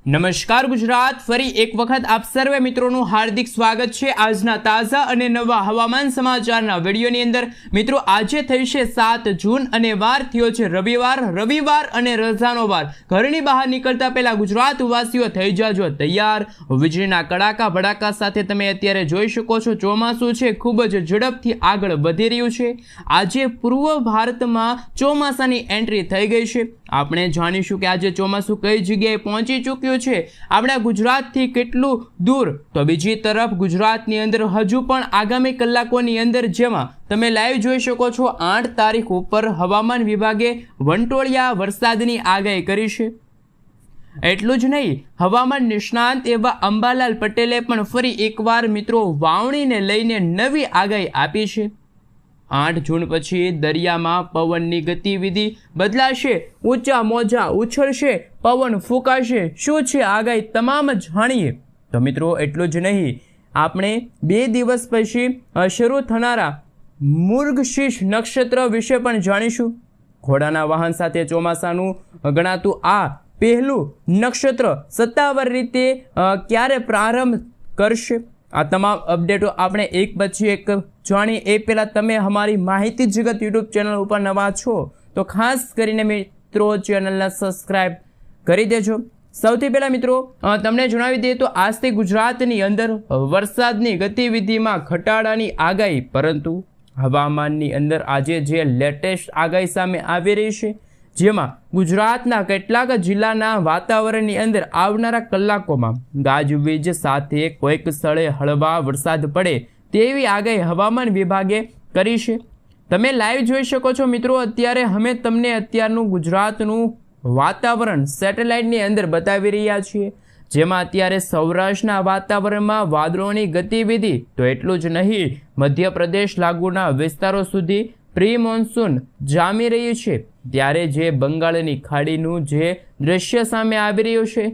નમસ્કાર ગુજરાત, ફરી એક વખત આપ સર્વે મિત્રોનું હાર્દિક સ્વાગત છે આજના તાજા અને નવા હવામાન સમાચારના વિડીયોની અંદર। મિત્રો, આજે થઈ છે 7 જૂન અને વાર થયો છે રવિવાર અને રજાનો વાર। ઘરની બહાર નીકળતા પહેલા ગુજરાત વાસીઓ થઈ જાજો તૈયાર। વીજળીના કડાકા ભડાકા સાથે તમે અત્યારે જોઈ શકો છો ચોમાસું છે ખૂબ જ ઝડપથી આગળ વધી રહ્યું છે। આજે પૂર્વ ભારતમાં ચોમાસાની એન્ટ્રી થઈ ગઈ છે। આપણે જાણીશું કે આજે ચોમાસું કઈ જગ્યાએ પહોંચી ચૂક્યું છે, આપણા ગુજરાતથી કેટલું દૂર। તો બીજી તરફ ગુજરાતની અંદર હજુ પણ આગામી કલાકોની અંદર જેમાં તમે લાઈવ જોઈ શકો છો 8 તારીખ ઉપર હવામાન વિભાગે વંટોળિયા વરસાદની આગાહી કરી છે। એટલું જ નહીં, હવામાન નિષ્ણાંત એવા અંબાલાલ પટેલે પણ ફરી એકવાર મિત્રો વાવણીને લઈને નવી આગાહી આપી છે। 8 જૂન પછી દરિયામાં પવનની ગતિવિધિ બદલાશે, ઊંચા મોજા ઉછળશે, પવન ફૂંકાશે। શું છે આગાહી તમામ જાણીએ। તો મિત્રો એટલું જ નહીં, આપણે 2 દિવસ પછી શરૂ થનારા મૃગશીર્ષ નક્ષત્ર વિશે પણ જાણીશું। ઘોડાના વાહન સાથે ચોમાસાનું ગણાતું આ પહેલું નક્ષત્ર સત્તાવાર રીતે ક્યારે પ્રારંભ કરશે, આ તમામ અપડેટો આપણે એક પછી એક જાણીએ। એ પહેલાં તમે અમારી માહિતી જગત યુટ્યુબ ચેનલ ઉપર નવા છો તો ખાસ કરીને મિત્રો ચેનલને સબસ્ક્રાઈબ કરી દેજો। સૌથી પહેલાં મિત્રો તમને જણાવી દઈએ તો આજથી ગુજરાતની અંદર વરસાદની ગતિવિધિમાં ઘટાડાની આગાહી, પરંતુ હવામાનની અંદર આજે જે લેટેસ્ટ આગાહી સામે આવી રહી છે, જેમાં ગુજરાતના કેટલાક જિલ્લાના વાતાવરણની અંદર આવનારા કલાકોમાં ગાજવીજ સાથે કોઈક સ્થળે હળવા વરસાદ પડે તેવી આગાહી હવામાન વિભાગે કરી છે। તમે લાઈવ જોઈ શકો છો મિત્રો, અત્યારે અમે તમને અત્યારનું ગુજરાતનું વાતાવરણ સેટેલાઇટની અંદર બતાવી રહ્યા છીએ, જેમાં અત્યારે સૌરાષ્ટ્રના વાતાવરણમાં વાદળોની ગતિવિધિ, તો એટલું જ નહીં મધ્યપ્રદેશ લાગુના વિસ્તારો સુધી પ્રી મોન્સૂન જામી રહ્યું છે। ત્યારે જે બંગાળની ખાડીનું જે દ્રશ્ય સામે આવી રહ્યું છે,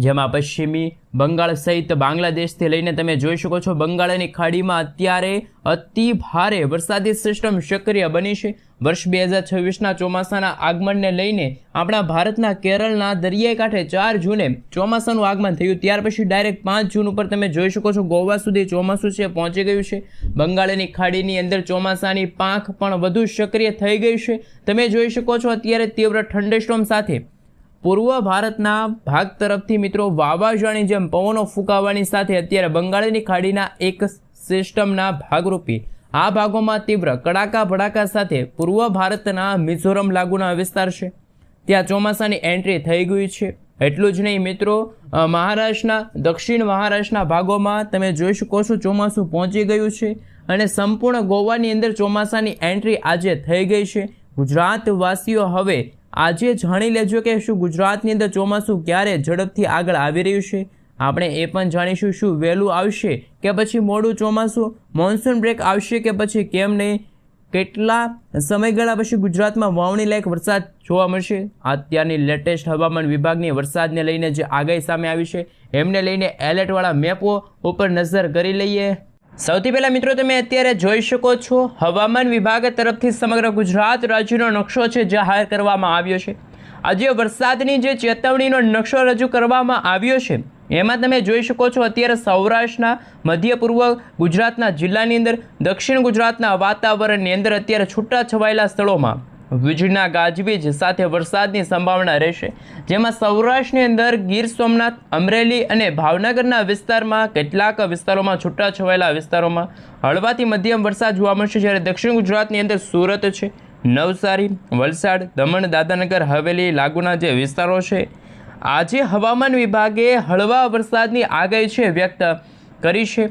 જેમાં પશ્ચિમી બંગાળ સહિત બાંગ્લાદેશથી લઈને તમે જોઈ શકો છો બંગાળની ખાડીમાં અત્યારે અતિ ભારે વરસાદી સિસ્ટમ સક્રિય બની છે। વર્ષ 2026ના ચોમાસાના આગમનને લઈને આપણા ભારતના કેરળના દરિયાઈ કાંઠે 4 જૂને ચોમાસાનું આગમન થયું, ત્યાર પછી ડાયરેક્ટ 5 જૂન ઉપર તમે જોઈ શકો છો ગોવા સુધી ચોમાસું છે પહોંચી ગયું છે। બંગાળની ખાડીની અંદર ચોમાસાની પાંખ પણ વધુ સક્રિય થઈ ગઈ છે। તમે જોઈ શકો છો અત્યારે તીવ્ર થંડરસ્ટોર્મ સાથે પૂર્વ ભારતના ભાગ તરફથી મિત્રો વાવાઝોડાની જેમ પવનો ફૂંકાવાની સાથે અત્યારે બંગાળની ખાડીના એક સિસ્ટમના ભાગરૂપે આ ભાગોમાં તીવ્ર કડાકા ભડાકા સાથે પૂર્વ ભારતના મિઝોરમ લાગુના વિસ્તાર છે ત્યાં ચોમાસાની એન્ટ્રી થઈ ગઈ છે। એટલું જ નહીં મિત્રો, મહારાષ્ટ્રના દક્ષિણ મહારાષ્ટ્રના ભાગોમાં તમે જોઈ શકો છો ચોમાસું પહોંચી ગયું છે અને સંપૂર્ણ ગોવાની અંદર ચોમાસાની એન્ટ્રી આજે થઈ ગઈ છે। ગુજરાતવાસીઓ હવે આજે જાણી લેજો કે શું ગુજરાતની અંદર ચોમાસું ક્યારે ઝડપથી આગળ આવી રહ્યું છે। આપણે એ પણ જાણીશું શું વહેલું આવશે કે પછી મોડું ચોમાસું, મોન્સૂન બ્રેક આવશે કે પછી કેમ નહીં, કેટલા સમયગાળા પછી ગુજરાતમાં વાવણી લાયક વરસાદ જોવા મળશે। અત્યારની લેટેસ્ટ હવામાન વિભાગની વરસાદને લઈને જે આગાહી સામે આવી છે એમને લઈને એલર્ટવાળા મેપો ઉપર નજર કરી લઈએ। સૌથી પહેલાં મિત્રો તમે અત્યારે જોઈ શકો છો હવામાન વિભાગ તરફથી સમગ્ર ગુજરાત રાજ્યનો નકશો છે જાહેર કરવામાં આવ્યો છે। આજે વરસાદની જે ચેતવણીનો નકશો રજૂ કરવામાં આવ્યો છે એમાં તમે જોઈ શકો છો અત્યારે સૌરાષ્ટ્રના મધ્ય પૂર્વ ગુજરાતના જિલ્લાની અંદર, દક્ષિણ ગુજરાતના વાતાવરણની અંદર અત્યારે છૂટા છવાયેલા સ્થળોમાં વીજળીના ગાજવીજ સાથે વરસાદની સંભાવના રહેશે, જેમાં સૌરાષ્ટ્રની અંદર ગીર સોમનાથ, અમરેલી અને ભાવનગરના વિસ્તારમાં કેટલાક વિસ્તારોમાં છૂટા છવાયેલા વિસ્તારોમાં હળવાથી મધ્યમ વરસાદ જોવા મળશે, જ્યારે દક્ષિણ ગુજરાતની અંદર સુરત છે, નવસારી, વલસાડ, દમણ, દાદરાનગર હવેલી લાગુના જે વિસ્તારો છે, આજે હવામાન વિભાગે હળવા વરસાદની આગાહી છે વ્યક્ત કરી છે।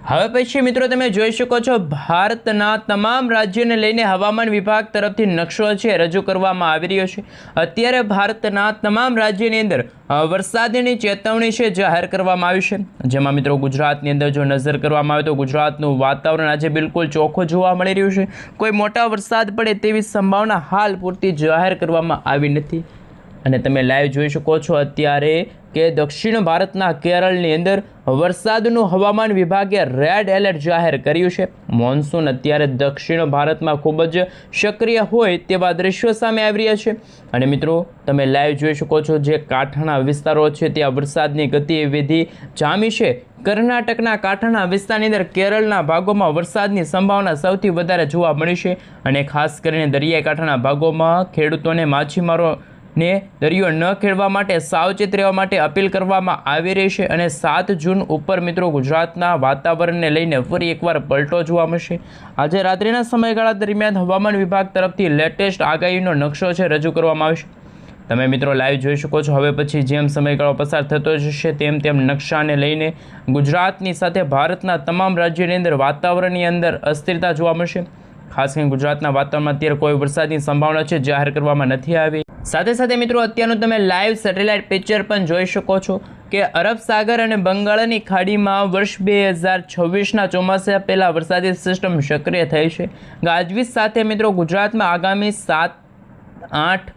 હવે પછી મિત્રો તમે જોઈ શકો છો ભારતના તમામ રાજ્યોને લઈને હવામાન વિભાગ તરફથી નકશો છે રજૂ કરવામાં આવી રહ્યો છે। અત્યારે ભારતના તમામ રાજ્યની અંદર વરસાદની ચેતવણી છે જાહેર કરવામાં આવી છે, જેમાં મિત્રો ગુજરાતની અંદર જો નજર કરવામાં આવે તો ગુજરાતનું વાતાવરણ આજે બિલકુલ ચોખ્ખું જોવા મળી રહ્યું છે। કોઈ મોટા વરસાદ પડે તેવી સંભાવના હાલ પૂરતી જાહેર કરવામાં આવી નથી। અને તમે લાઈવ જોઈ શકો છો અત્યારે કે દક્ષિણ ભારતના કેરળની અંદર વરસાદનું હવામાન વિભાગે રેડ એલર્ટ જાહેર કર્યું છે. મોન્સૂન અત્યારે દક્ષિણ ભારતમાં ખૂબ જ સક્રિય હોય તેવા દ્રશ્યો સામે આવી રહ્યા છે. અને મિત્રો તમે લાઈવ જોઈ શકો છો જે કાંઠાના વિસ્તારો છે ત્યાં વરસાદની ગતિવિધિ જામી છે. કર્ણાટકના કાંઠાના વિસ્તારની અંદર કેરળના ભાગોમાં વરસાદની સંભાવના સૌથી વધારે જોવા મળી છે. અને ખાસ કરીને દરિયાઈ કાંઠાના ભાગોમાં ખેડૂતોને માછીમારોને દરિયો ન ખેડવા માટે સાવચેત રહેવા માટે અપીલ કરવામાં આવી રહી છે. અને 7 જૂન ઉપર મિત્રો ગુજરાતના વાતાવરણને લઈને ફરી એકવાર પલટો જોવા મળશે. આજે રાત્રિના સમયગાળા દરમિયાન હવામાન વિભાગ તરફથી લેટેસ્ટ આગાહીનો નકશો છે રજૂ કરવામાં આવશે. તમે મિત્રો લાઈવ જોઈ શકો છો. હવે પછી જેમ સમયગાળો પસાર થતો જશે તેમ તેમ નકશાને લઈને ગુજરાતની સાથે ભારતના તમામ રાજ્યોની અંદર વાતાવરણની અંદર અસ્થિરતા જોવા મળશે. ખાસ કરીને ગુજરાતના વાતાવરણમાં અત્યારે કોઈ વરસાદની સંભાવના છે જાહેર કરવામાં નથી આવી. સાથે સાથે મિત્રો અત્યારનું તમે લાઈવ સેટેલાઇટ પિક્ચર પણ જોઈ શકો છો કે અરબ સાગર અને બંગાળની ખાડીમાં વર્ષ 2026ના ચોમાસા પહેલાં વરસાદી સિસ્ટમ સક્રિય થઈ છે. ગાજવીજ સાથે મિત્રો ગુજરાતમાં આગામી 7, 8,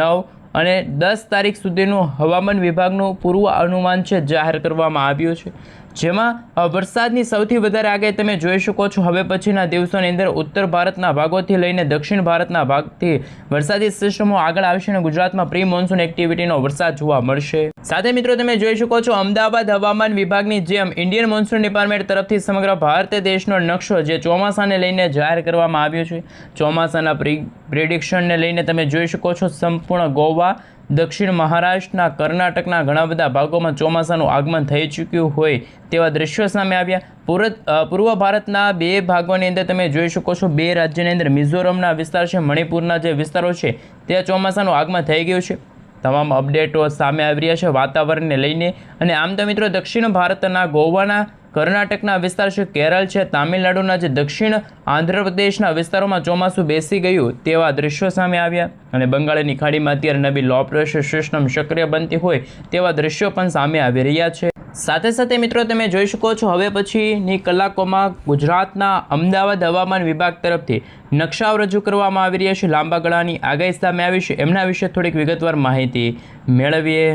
9 અને 10 તારીખ સુધીનું હવામાન વિભાગનું પૂર્વ અનુમાન છે જાહેર કરવામાં આવ્યું છે. જેમાં વરસાદની સૌથી વધારે આગાહી તમે જોઈ શકો છો. હવે પછીના દિવસોની અંદર ઉત્તર ભારતના ભાગોથી લઈને દક્ષિણ ભારતના ભાગથી વરસાદી સિસ્ટમો આગળ આવશે અને ગુજરાતમાં પ્રી મોન્સૂન એક્ટિવિટીનો વરસાદ જોવા મળશે. સાથે મિત્રો તમે જોઈ શકો છો અમદાવાદ હવામાન વિભાગની જેમ ઇન્ડિયન મોન્સૂન ડિપાર્ટમેન્ટ તરફથી સમગ્ર ભારત દેશનો નકશો જે ચોમાસાને લઈને જાહેર કરવામાં આવ્યો છે. ચોમાસાના પ્રિડિક્શનને લઈને તમે જોઈ શકો છો સંપૂર્ણ ગોવા, દક્ષિણ મહારાષ્ટ્રના, કર્ણાટકના ઘણા બધા ભાગોમાં ચોમાસાનું આગમન થઈ ચૂક્યું હોય તેવા દ્રશ્યો સામે આવ્યા. પૂર્વ ભારતના 2 ભાગોની અંદર તમે જોઈ શકો છો 2 રાજ્યની અંદર મિઝોરમના વિસ્તાર છે, મણિપુરના જે વિસ્તારો છે ત્યાં ચોમાસાનું આગમન થઈ ગયું છે. તમામ અપડેટો સામે આવી રહ્યા છે વાતાવરણને લઈને. અને આમ તો મિત્રો દક્ષિણ ભારતના ગોવાના, કર્ણાટકના વિસ્તાર છે, કેરળ છે, તામિલનાડુના જે દક્ષિણ આંધ્રપ્રદેશના વિસ્તારોમાં ચોમાસું બેસી ગયું તેવા દ્રશ્યો સામે આવ્યા. અને બંગાળની ખાડીમાં અત્યારે નવી લો પ્રેશર સિસ્ટમ સક્રિય બનતી હોય તેવા દ્રશ્યો પણ સામે આવી રહ્યા છે. સાથે સાથે મિત્રો તમે જોઈ શકો છો હવે પછીની કલાકોમાં ગુજરાતના અમદાવાદ હવામાન વિભાગ તરફથી નકશાઓ રજૂ કરવામાં આવી રહ્યા છે. લાંબા ગાળાની આગાહી સામે આવી છે, એમના વિશે થોડીક વિગતવાર માહિતી મેળવીએ.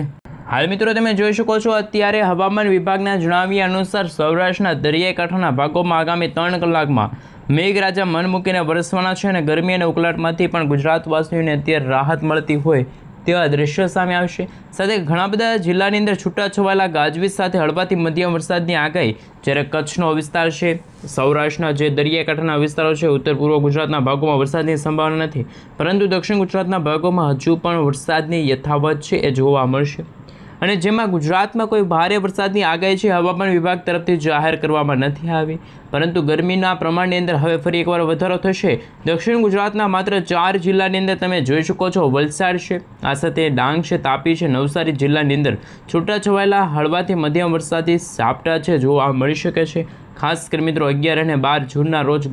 હાલ મિત્રો તમે જોઈ શકો છો અત્યારે હવામાન વિભાગના જણાવ્યા અનુસાર સૌરાષ્ટ્રના દરિયાઈ કાંઠાના ભાગોમાં આગામી 3 કલાકમાં મેઘરાજા મન મૂકીને વરસવાના છે. અને ગરમી અને ઉકળાટમાંથી પણ ગુજરાતવાસીઓને અત્યારે રાહત મળતી હોય તેવા દ્રશ્યો સામે આવશે. સાથે ઘણા બધા જિલ્લાની અંદર છૂટાછવાયેલા ગાજવીજ સાથે હળવાથી મધ્યમ વરસાદની આગાહી. જ્યારે કચ્છનો વિસ્તાર છે, સૌરાષ્ટ્રના જે દરિયાઈ કાંઠાના વિસ્તારો છે, ઉત્તર પૂર્વ ગુજરાતના ભાગોમાં વરસાદની સંભાવના નથી, પરંતુ દક્ષિણ ગુજરાતના ભાગોમાં હજુ પણ વરસાદની યથાવત છે એ જોવા મળશે. અને જેમાં ગુજરાતમાં કોઈ ભારે વરસાદની આગાહી છે હવામાન વિભાગ તરફથી જાહેર કરવામાં નથી આવી, પરંતુ ગરમીના પ્રમાણની અંદર હવે ફરી એકવાર વધારો થશે. દક્ષિણ ગુજરાતના માત્ર 4 જિલ્લાની અંદર તમે જોઈ શકો છો વલસાડ છે, આ સાથે ડાંગ છે, તાપી છે, નવસારી જિલ્લાની અંદર છૂટાછવાયેલા હળવાથી મધ્યમ વરસાદી ઝાપટા છે જોવા મળી શકે છે. ખાસ કરી મિત્રો 11 અને 12 જૂનના રોજ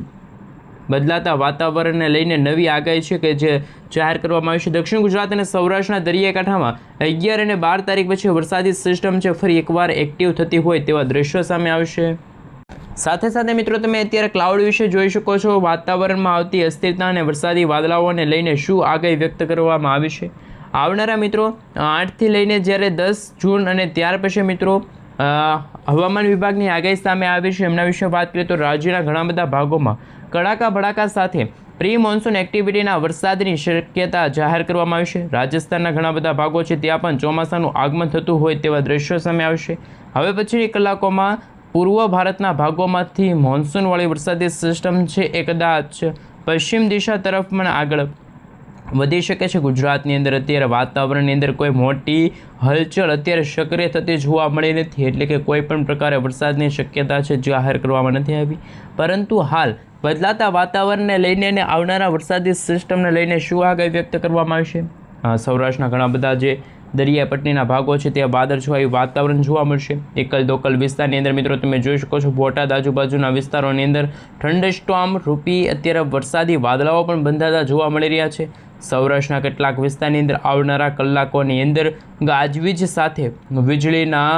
બદલાતા વાતાવરણને લઈને નવી આગાહી છે કે જે જાહેર કરવામાં આવી છે. દક્ષિણ ગુજરાત અને સૌરાષ્ટ્રના દરિયાઈ કાંઠામાં 11 અને 12 તારીખ પછી વરસાદી સિસ્ટમ છે ફરી એકવાર એક્ટિવ થતી હોય તેવા દ્રશ્યો સામે આવશે. સાથે સાથે મિત્રો તમે અત્યારે ક્લાઉડ વિશે જોઈ શકો છો. વાતાવરણમાં આવતી અસ્થિરતા અને વરસાદી વાદળાઓને લઈને શું આગાહી વ્યક્ત કરવામાં આવી છે. આવનારા મિત્રો 8થી લઈને જ્યારે 10 જૂન અને ત્યાર પછી મિત્રો હવામાન વિભાગની આગાહી સામે આવી છે. એમના વિશે વાત કરીએ તો રાજ્યના ઘણા બધા ભાગોમાં કડાકા ભડાકા સાથે પ્રી મોન્સૂન એક્ટિવિટીના વરસાદની શક્યતા જાહેર કરવામાં આવી છે. રાજસ્થાનના ઘણા બધા ભાગો છે ત્યાં પણ ચોમાસાનું આગમન થતું હોય તેવા દ્રશ્યો સામે આવશે. હવે પછીની કલાકોમાં પૂર્વ ભારતના ભાગોમાંથી મોન્સૂનવાળી વરસાદી સિસ્ટમ છે એ કદાચ પશ્ચિમ દિશા તરફ પણ આગળ વધી શકે છે. ગુજરાતની અંદર અત્યારે વાતાવરણની અંદર કોઈ મોટી હલચલ અત્યારે સક્રિય થતી જોવા મળી નથી, એટલે કે કોઈ પણ પ્રકારે વરસાદની શક્યતા છે જાહેર કરવામાં નથી આવી. પરંતુ હાલ બદલાતા વાતાવરણને લઈને અને આવનારા વરસાદી સિસ્ટમને લઈને શું આગાહી વ્યક્ત કરવામાં આવશે. સૌરાષ્ટ્રના ઘણા બધા જે દરિયાપટ્ટીના ભાગો છે ત્યાં વાદળછાયું વાતાવરણ જોવા મળશે. એકલ દોકલ વિસ્તારની અંદર મિત્રો તમે જોઈ શકો છો બોટાદ આજુબાજુના વિસ્તારોની અંદર થંડરસ્ટોર્મ રૂપી અત્યારે વરસાદી વાદળાઓ પણ બંધાતા જોવા મળી રહ્યા છે. સૌરાષ્ટ્રના કેટલાક વિસ્તારની અંદર આવનારા કલાકોની અંદર ગાજવીજ સાથે વીજળીના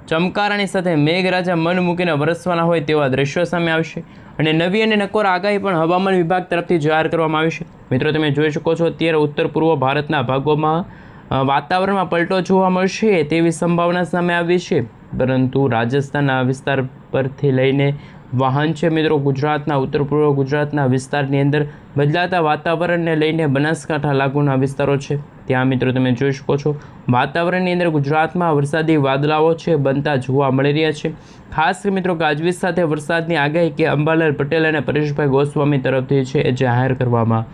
ચમકારાની સાથે મેઘરાજા મન મૂકીને વરસવાના હોય તેવા દ્રશ્યો સામે આવશે. અને નવી અને નકોર આગાહી પણ હવામાન વિભાગ તરફથી જાહેર કરવામાં આવી છે. મિત્રો તમે જોઈ શકો છો અત્યારે ઉત્તર પૂર્વ ભારતના ભાગોમાં વાતાવરણમાં પલટો જોવા મળશે તેવી સંભાવના સામે આવી છે, પરંતુ રાજસ્થાનના વિસ્તાર પરથી લઈને વાહન છે મિત્રો ગુજરાતના ઉત્તર પૂર્વ ગુજરાતના વિસ્તારની અંદર બદલાતા વાતાવરણને લઈને બનાસકાંઠા લાગુના વિસ્તારો છે ત્યાં મિત્રો તમે જોઈ શકો છો વાતાવરણની અંદર ગુજરાતમાં વરસાદી વાદળાઓ છે બનતા જોવા મળી રહ્યા છે। ખાસ કરી મિત્રો ગાજવીજ સાથે વરસાદની આગાહી કે અંબાલાલ પટેલ અને પરેશભાઈ ગોસ્વામી તરફથી છે એ જાહેર કરવામાં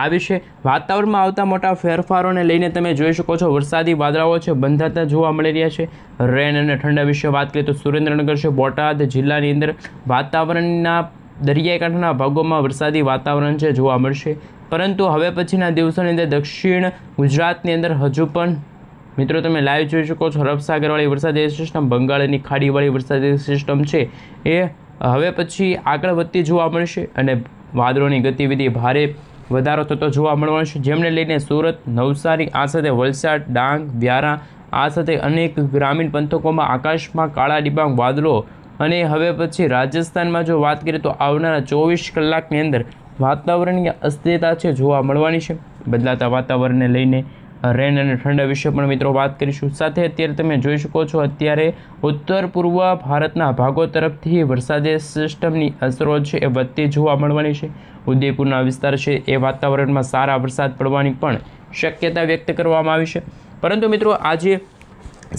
આવી છે। વાતાવરણમાં આવતા મોટા ફેરફારોને લઈને તમે જોઈ શકો છો વરસાદી વાદળાઓ છે બંધાતા જોવા મળી રહ્યા છે। રેન અને ઠંડા વિશે વાત કરીએ તો સુરેન્દ્રનગર છે બોટાદ જિલ્લાની અંદર વાતાવરણના દરિયાઈ કાંઠાના ભાગોમાં વરસાદી વાતાવરણ છે જોવા મળશે, પરંતુ હવે પછીના દિવસોની અંદર દક્ષિણ ગુજરાતની અંદર હજુ પણ મિત્રો તમે લાઈવ જોઈ શકો છો અરબસાગરવાળી વરસાદી સિસ્ટમ બંગાળની ખાડીવાળી વરસાદી સિસ્ટમ છે એ હવે પછી આગળ વધતી જોવા મળશે અને વાદળોની ગતિવિધિ ભારે વધારો થતો જોવા મળવાનો છે, જેમને લઈને સુરત, નવસારી, આ સાથે વલસાડ, ડાંગ, વ્યારા, આ સાથે અનેક ગ્રામીણ પંથકોમાં આકાશમાં કાળા ડિબાંગ વાદળો અને હવે પછી રાજસ્થાનમાં જો વાત કરીએ તો આવનારા 24 કલાકની અંદર વાતાવરણીય અસ્થિરતા છે જોવા મળવાની છે। બદલાતા વાતાવરણને લઈને રેન અને ઠંડા વિશે પણ મિત્રો વાત કરીશું। સાથે અત્યારે તમે જોઈ શકો છો અત્યારે ઉત્તર પૂર્વ ભારતના ભાગો તરફથી વરસાદી સિસ્ટમની અસરો છે એ વધતી જોવા મળવાની છે। ઉદયપુરના વિસ્તાર છે એ વાતાવરણમાં સારા વરસાદ પડવાની પણ શક્યતા વ્યક્ત કરવામાં આવી છે, પરંતુ મિત્રો આજે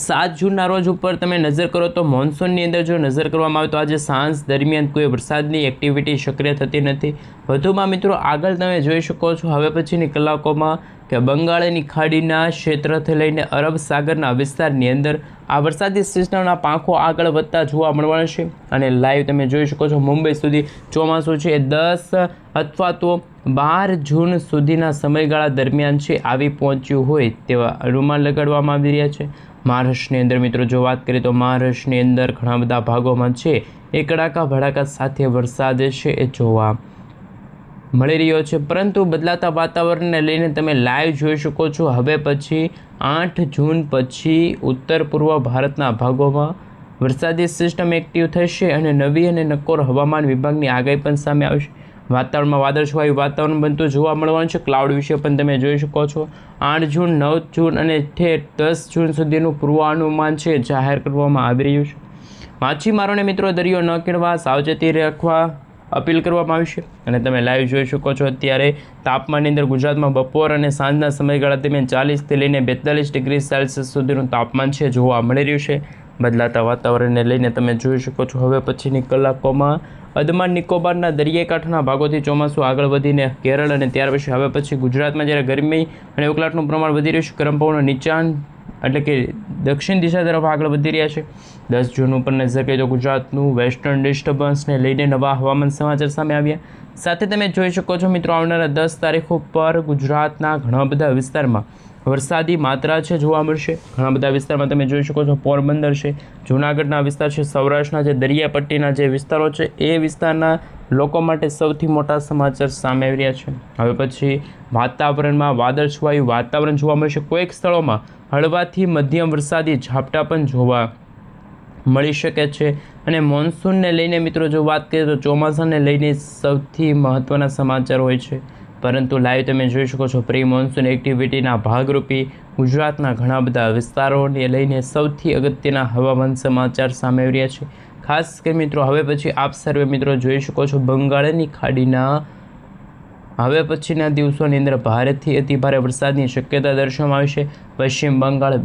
7 જૂનના રોજ ઉપર તમે નજર કરો તો મોન્સૂનની અંદર જો નજર કરવામાં આવે તો આજે સાંજ દરમિયાન કોઈ વરસાદની એક્ટિવિટી સક્રિય થતી નથી। વધુમાં મિત્રો આગળ તમે જોઈ શકો છો હવે પછીની કલાકોમાં કે બંગાળની ખાડીના ક્ષેત્રથી લઈને અરબ સાગરના વિસ્તારની અંદર આ વરસાદી સિસ્ટમના પાંખો આગળ વધતા જોવા મળવાના છે અને લાઈવ તમે જોઈ શકો છો મુંબઈ સુધી ચોમાસું છે 10 અથવા તો 12 જૂન સુધીના સમયગાળા દરમિયાન છે આવી પહોંચ્યું હોય તેવા અનુમાન લગાડવામાં આવી રહ્યા છે। મહારાષ્ટ્રની અંદર મિત્રો જો વાત કરીએ તો મહારાષ્ટ્રની અંદર ઘણા બધા ભાગોમાં છે એ કડાકા ભડાકા સાથે વરસાદ છે એ જોવા મળી રહ્યો છે, પરંતુ બદલાતા વાતાવરણને લઈને તમે લાઈવ જોઈ શકો છો હવે પછી 8 જૂન પછી ઉત્તર પૂર્વ ભારતના ભાગોમાં વરસાદી સિસ્ટમ એક્ટિવ થશે અને નવી અને નક્કોર હવામાન વિભાગની આગાહી પણ સામે આવશે। વાતાવરણમાં વાદળછાયું વાતાવરણ બનતું જોવા મળવાનું છે। ક્લાઉડ વિશે પણ તમે જોઈ શકો છો 8 જૂન 9 જૂન અને ઠેઠ 10 જૂન સુધીનું પૂર્વાનુમાન છે જાહેર કરવામાં આવી રહ્યું છે। માછીમારોને મિત્રો દરિયો ન ખેડવા સાવચેતી રાખવા અપીલ કરવામાં આવી છે અને તમે લાઈવ જોઈ શકો છો અત્યારે તાપમાનની અંદર ગુજરાતમાં બપોર અને સાંજના સમયગાળા દરમિયાન 40થી લઈને 42 ડિગ્રી સેલ્સિયસ સુધીનું તાપમાન છે જોવા મળી રહ્યું છે। બદલાતા વાતાવરણને લઈને તમે જોઈ શકો છો હવે પછીની કલાકોમાં અંદમાન નિકોબારના દરિયાઈ કાંઠાના ભાગોથી ચોમાસું આગળ વધીને કેરળ અને ત્યાર પછી હવે પછી ગુજરાતમાં જ્યારે ગરમી અને ઉકળાટનું પ્રમાણ વધી રહ્યું છે, ગરમ પવનો નીચાણ એટલે કે દક્ષિણ દિશા તરફ આગળ વધી રહ્યા છે। 10 જૂન ઉપર નજર કરીએ તો ગુજરાતનું વેસ્ટર્ન ડિસ્ટર્બન્સને લઈને નવા હવામાન સમાચાર સામે આવ્યા। સાથે તમે જોઈ શકો છો મિત્રો આવનારા 10 તારીખો પર ગુજરાતના ઘણા બધા વિસ્તારમાં વરસાદી માત્રા છે જોવા મળશે। ઘણા બધા વિસ્તારમાં તમે જોઈ શકો છો પોરબંદર છે, જૂનાગઢના વિસ્તાર છે, સૌરાષ્ટ્રના જે દરિયાપટ્ટીના જે વિસ્તારો છે એ વિસ્તારના લોકો માટે સૌથી મોટા સમાચાર સામે આવી રહ્યા છે। હવે પછી વાતાવરણમાં વાદળછાયું વાતાવરણ જોવા મળશે, કોઈક સ્થળોમાં હળવાથી મધ્યમ વરસાદી ઝાપટા પણ જોવા મળી શકે છે અને મોન્સૂનને લઈને મિત્રો જો વાત કરીએ તો ચોમાસાને લઈને સૌથી મહત્ત્વના સમાચાર હોય છે, પરંતુ લાઈવ તમે જોઈ શકો છો પ્રી મોન્સૂન એક્ટિવિટીના ભાગરૂપે ગુજરાતના ઘણા બધા વિસ્તારોને લઈને સૌથી અગત્યના હવામાન સમાચાર સામે આવી રહ્યા છે। ખાસ કરી મિત્રો હવે પછી આપ સર્વે મિત્રો જોઈ શકો છો બંગાળની ખાડીના હવે પછીના દિવસોની અંદર ભારેથી અતિભારે વરસાદની શક્યતા દર્શાવવામાં આવી છે। પશ્ચિમ બંગાળ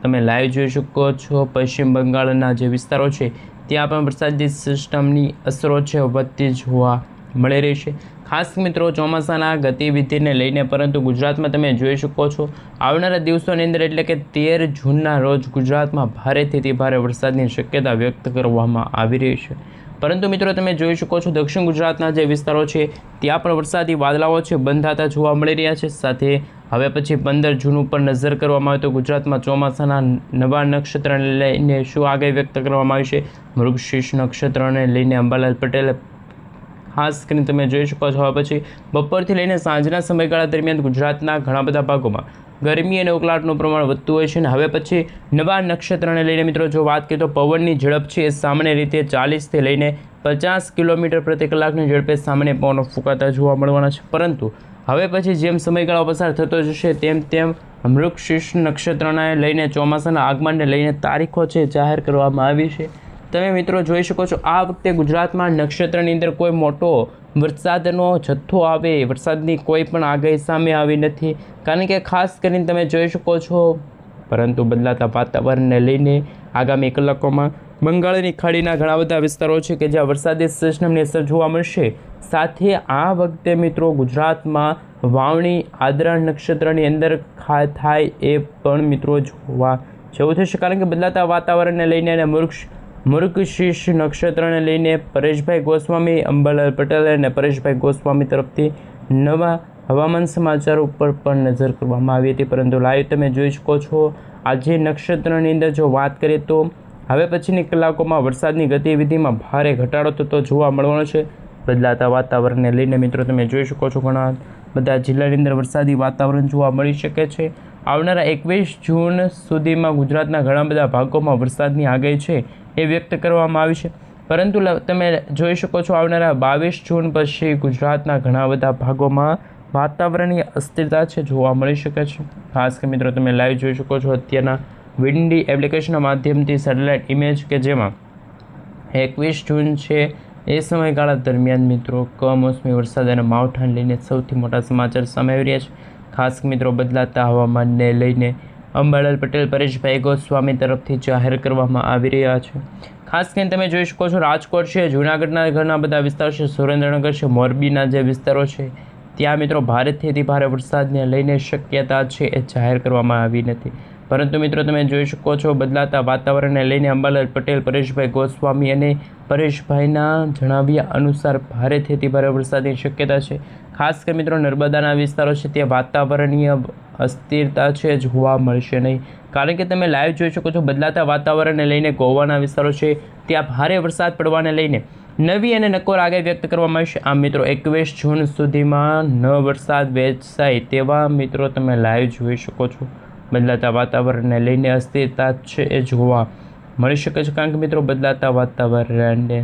તમે લાઈવ જોઈ શકો છો પશ્ચિમ બંગાળના જે વિસ્તારો છે ત્યાં પણ વરસાદી સિસ્ટમની અસરો છે વધતી જોવા મળી રહી છે। ખાસ મિત્રો ચોમાસાના ગતિવિધિને લઈને, પરંતુ ગુજરાતમાં તમે જોઈ શકો છો આવનારા દિવસોની અંદર એટલે કે 13 જૂનના રોજ ગુજરાતમાં ભારેથી અતિભારે વરસાદની શક્યતા વ્યક્ત કરવામાં આવી રહી છે, પરંતુ મિત્રો તમે જોઈ શકો છો દક્ષિણ ગુજરાતના જે વિસ્તારો છે ત્યાં પણ વરસાદી વાદળાઓ છે બંધાતા જોવા મળી રહ્યા છે। સાથે હવે પછી 15 જૂન ઉપર નજર કરવામાં આવે તો ગુજરાતમાં ચોમાસાના નવા નક્ષત્રને લઈને શું આગાહી વ્યક્ત કરવામાં આવી છે। મૃગશીર્ષ નક્ષત્રને લઈને અંબાલાલ પટેલે ખાસ કરીને તમે જોઈ શકો છો હવે પછી બપોરથી લઈને સાંજના સમયગાળા દરમિયાન ગુજરાતના ઘણા બધા ભાગોમાં ગરમી અને ઉકળાટનું પ્રમાણ વધતું હોય છે અને હવે પછી નવા નક્ષત્રને લઈને મિત્રો જો વાત કરીએ તો પવનની ઝડપ છે એ સામાન્ય રીતે 40થી લઈને 50 કિલોમીટર પ્રતિ કલાકની ઝડપે સામાન્ય પવનો ફૂંકાતા જોવા મળવાના છે, પરંતુ હવે પછી જેમ સમયગાળો પસાર થતો જશે તેમ તેમ મૃગશીર્ષ નક્ષત્રને લઈને ચોમાસાના આગમનને લઈને તારીખો છે જાહેર કરવામાં આવી છે. તમે મિત્રો જોઈ શકો છો આ વખતે ગુજરાતમાં નક્ષત્રની અંદર કોઈ મોટો વરસાદનો જથ્થો આવે, વરસાદની કોઈ પણ આગાહી સામે આવી નથી. કારણ કે ખાસ કરીને તમે જોઈ શકો છો, પરંતુ બદલાતા વાતાવરણને લઈને આગામી કલાકોમાં બંગાળની ખાડીના ઘણા બધા વિસ્તારો છે કે જ્યાં વરસાદી સિસ્ટમની અસર જોવા મળશે. સાથે આ વખતે મિત્રો ગુજરાતમાં વાવણી આદ્રા નક્ષત્રની અંદર થાય એ પણ મિત્રો જોવા જેવું થશે. કારણ કે બદલાતા વાતાવરણને લઈને અને મૃગશીર્ષ નક્ષત્રને લઈને પરેશભાઈ ગોસ્વામી, અંબાલાલ પટેલ અને પરેશભાઈ ગોસ્વામી તરફથી નવા હવામાન સમાચાર ઉપર પણ નજર કરવામાં આવી હતી. પરંતુ લાઈવ તમે જોઈ શકો છો આજે નક્ષત્રની અંદર જો વાત કરીએ તો હવે પછીની કલાકોમાં વરસાદની ગતિવિધિમાં ભારે ઘટાડો થતો જોવા મળવાનો છે. બદલાતા વાતાવરણને લઈને મિત્રો તમે જોઈ શકો છો ઘણા બધા જિલ્લાની અંદર વરસાદી વાતાવરણ જોવા મળી શકે છે. આવનારા 21 જૂન સુધીમાં ગુજરાતના ઘણા બધા ભાગોમાં વરસાદની આગાહી છે એ વ્યક્ત કરવામાં આવી છે. પરંતુ તમે જોઈ શકો છો આવનારા 22 જૂન પછી ગુજરાતના ઘણા બધા ભાગોમાં વાતાવરણની અસ્થિરતા છે જોવા મળી શકે છે. ખાસ કરી મિત્રો તમે લાઈવ જોઈ શકો છો અત્યારના વિન્ડી એપ્લિકેશનના માધ્યમથી સેટેલાઇટ ઇમેજ કે જેમાં 21 જૂન છે એ સમયગાળા દરમિયાન મિત્રો કમોસમી વરસાદ અને માવઠાને લઈને સૌથી મોટા સમાચાર સામે આવી રહ્યા છે. ખાસ મિત્રો બદલાતા હવામાનને લઈને અંબાલાલ પટેલ, પરેશભાઈ ગોસ્વામી તરફથી જાહેર કરવામાં આવી રહ્યા છે. ખાસ કરીને તમે જોઈ શકો છો રાજકોટ છે, જૂનાગઢના ઘણા બધા વિસ્તારો છે, સુરેન્દ્રનગર છે, મોરબીના જે વિસ્તારો છે ત્યાં મિત્રો ભારેથી ભારે વરસાદને લઈને શક્યતા છે એ જાહેર કરવામાં આવી નથી. પરંતુ મિત્રો તમે જોઈ શકો છો બદલાતા વાતાવરણને લઈને અંબાલાલ પટેલ, પરેશભાઈ ગોસ્વામી અને પરેશભાઈના જણાવ્યા અનુસાર ભારેથી ભારે વરસાદની શક્યતા છે. ખાસ કરી મિત્રો નર્મદાના વિસ્તારો છે ત્યાં વાતાવરણીય અસ્થિરતા છે જોવા મળશે નહીં. કારણ કે તમે લાઈવ જોઈ શકો છો બદલાતા વાતાવરણને લઈને ગોવાના વિસ્તારો છે ત્યાં ભારે વરસાદ પડવાને લઈને નવી અને નક્કોર આગાહી વ્યક્ત કરવામાં આવશે. આમ મિત્રો 21 જૂન સુધીમાં ન વરસાદ વેચાય તેવા મિત્રો તમે લાઈવ જોઈ શકો છો. બદલાતા વાતાવરણને લઈને અસ્થિરતા છે એ જોવા મળી શકે છે. કારણ કે મિત્રો બદલાતા વાતાવરણને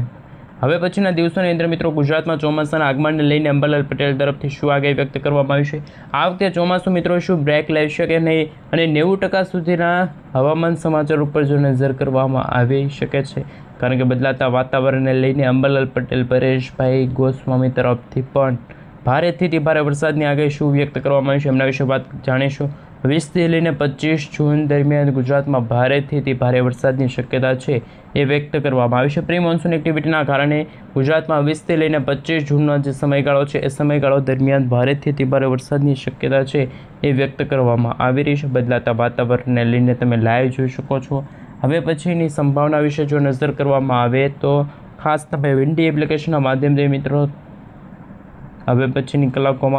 હવે પછીના દિવસોની અંદર મિત્રો ગુજરાતમાં ચોમાસાના આગમનને લઈને અંબાલાલ પટેલ તરફથી શું આગાહી વ્યક્ત કરવામાં આવી છે. આ વખતે ચોમાસું મિત્રો શું બ્રેક લેશે કે નહીં અને 90% સુધીના હવામાન સમાચાર ઉપર જો નજર કરવામાં આવી શકે છે. કારણ કે બદલાતા વાતાવરણને લઈને અંબાલાલ પટેલ, પરેશભાઈ ગોસ્વામી તરફથી પણ ભારેથી ભારે વરસાદની આગાહી શું વ્યક્ત કરવામાં આવી છે એમના વિશે વાત જાણીશું. 20થી લઈને 25 જૂન દરમિયાન ગુજરાતમાં ભારેથી ભારે વરસાદની શક્યતા છે એ વ્યક્ત કરવામાં આવી છે. પ્રી મોન્સૂન એક્ટિવિટીના કારણે ગુજરાતમાં 20થી લઈને 25 જૂનનો જે સમયગાળો છે એ સમયગાળો દરમિયાન ભારેથી ભારે વરસાદની શક્યતા છે એ વ્યક્ત કરવામાં આવી રહી છે. બદલાતા વાતાવરણને લઈને તમે લાઈવ જોઈ શકો છો. હવે પછીની સંભાવના વિશે જો નજર કરવામાં આવે તો ખાસ તમે વિન્ડી એપ્લિકેશનના માધ્યમથી મિત્રો હવે પછીની કલાકોમાં